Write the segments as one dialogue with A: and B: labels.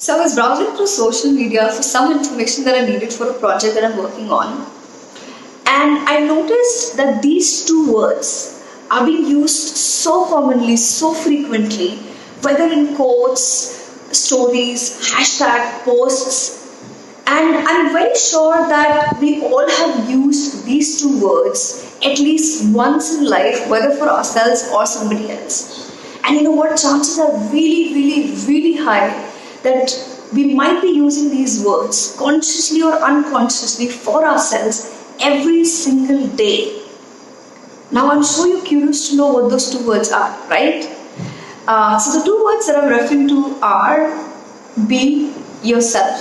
A: So I was browsing through social media for some information that I needed for a project that I'm working on. And I noticed that these two words are being used so commonly, so frequently, whether in quotes, stories, hashtag posts. And I'm very sure that we all have used these two words at least once in life, whether for ourselves or somebody else. And you know what? Chances are really high that we might be using these words consciously or unconsciously for ourselves every single day. Now, I'm sure you're curious to know what those two words are, right? So, the two words that I'm referring to are be yourself.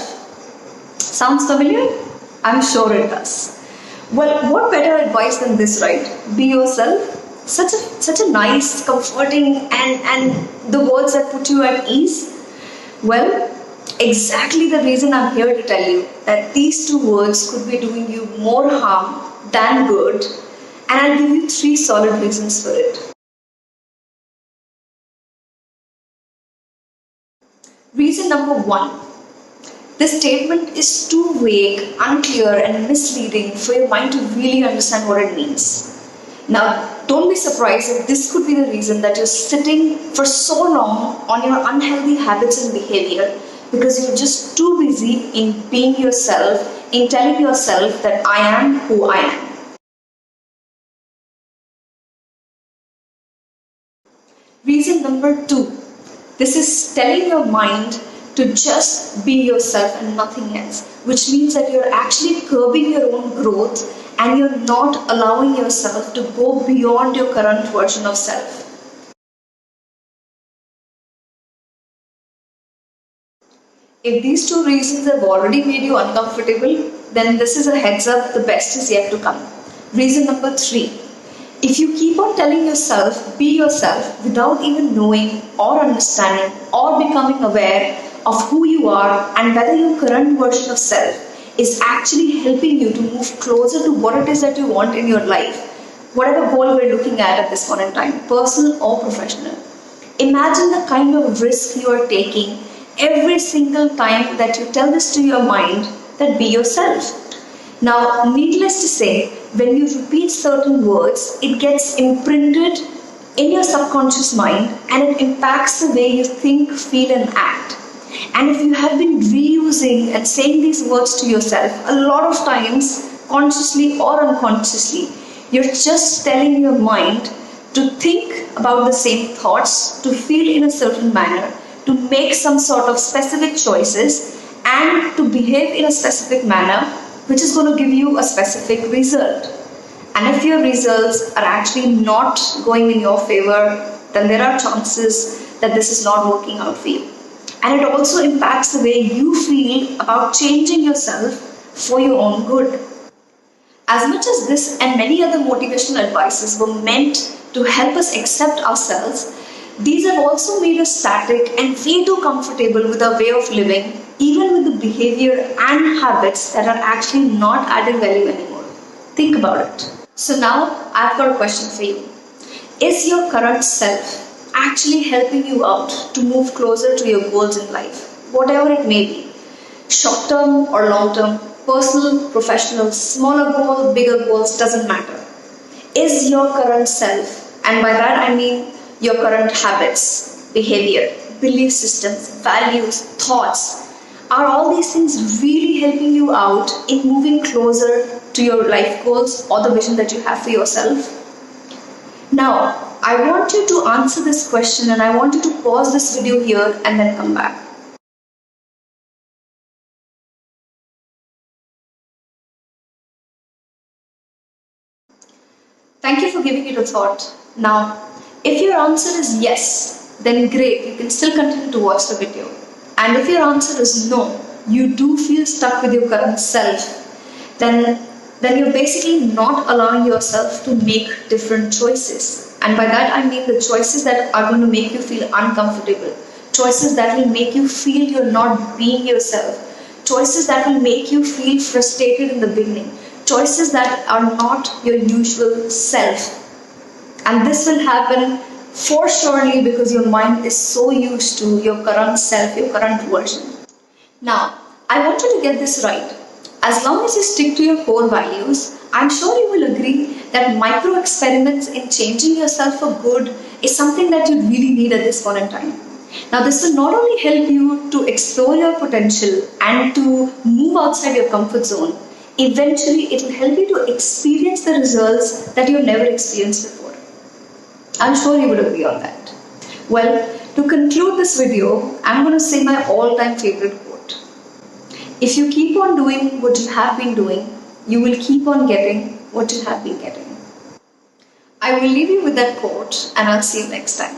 A: Sounds familiar? I'm sure it does. Well, what better advice than this, right? Be yourself. Such a nice, comforting, and the words that put you at ease. Well, exactly the reason I'm here to tell you that these two words could be doing you more harm than good, and I'll give you three solid reasons for it. Reason number one. This statement is too vague, unclear, and misleading for your mind to really understand what it means. Now, don't be surprised if this could be the reason that you're sitting for so long on your unhealthy habits and behavior because you're just too busy in being yourself, in telling yourself that I am who I am. Reason number two. This is telling your mind to just be yourself and nothing else, which means that you're actually curbing your own growth and you're not allowing yourself to go beyond your current version of self. If these two reasons have already made you uncomfortable, then this is a heads up, the best is yet to come. Reason number three. If you keep on telling yourself, be yourself, without even knowing or understanding or becoming aware of who you are and whether your current version of self is actually helping you to move closer to what it is that you want in your life, whatever goal we're looking at this point in time, personal or professional. Imagine the kind of risk you are taking every single time that you tell this to your mind that be yourself. Now, needless to say, when you repeat certain words, it gets imprinted in your subconscious mind and it impacts the way you think, feel, and act. And if you have been reusing and saying these words to yourself a lot of times, consciously or unconsciously, you're just telling your mind to think about the same thoughts, to feel in a certain manner, to make some sort of specific choices, and to behave in a specific manner, which is going to give you a specific result. And if your results are actually not going in your favor, then there are chances that this is not working out for you. And it also impacts the way you feel about changing yourself for your own good. As much as this and many other motivational advices were meant to help us accept ourselves, these have also made us static and way too comfortable with our way of living, even with the behavior and habits that are actually not adding value anymore. Think about it. So now I've got a question for you. Is your current self actually helping you out to move closer to your goals in life, whatever it may be, short term or long term, personal, professional, smaller goals, bigger goals, doesn't matter. Is your current self, and by that I mean your current habits, behavior, belief systems, values, thoughts, are all these things really helping you out in moving closer to your life goals or the vision that you have for yourself? Now, I want you to answer this question and I want you to pause this video here and then come back. Thank you for giving it a thought. Now, if your answer is yes, then great, you can still continue to watch the video. And if your answer is no, you do feel stuck with your current self, then you're basically not allowing yourself to make different choices. And by that I mean the choices that are going to make you feel uncomfortable, choices that will make you feel you're not being yourself, choices that will make you feel frustrated in the beginning, choices that are not your usual self. And this will happen for surely because your mind is so used to your current self, your current version. Now, I want you to get this right. As long as you stick to your core values, I'm sure you will agree that micro experiments in changing yourself for good is something that you really need at this point in time. Now, this will not only help you to explore your potential and to move outside your comfort zone, eventually it will help you to experience the results that you've never experienced before. I'm sure you would agree on that. Well, to conclude this video, I'm going to say my all-time favorite quote. If you keep on doing what you have been doing, you will keep on getting what you have been getting. I will leave you with that quote and I'll see you next time.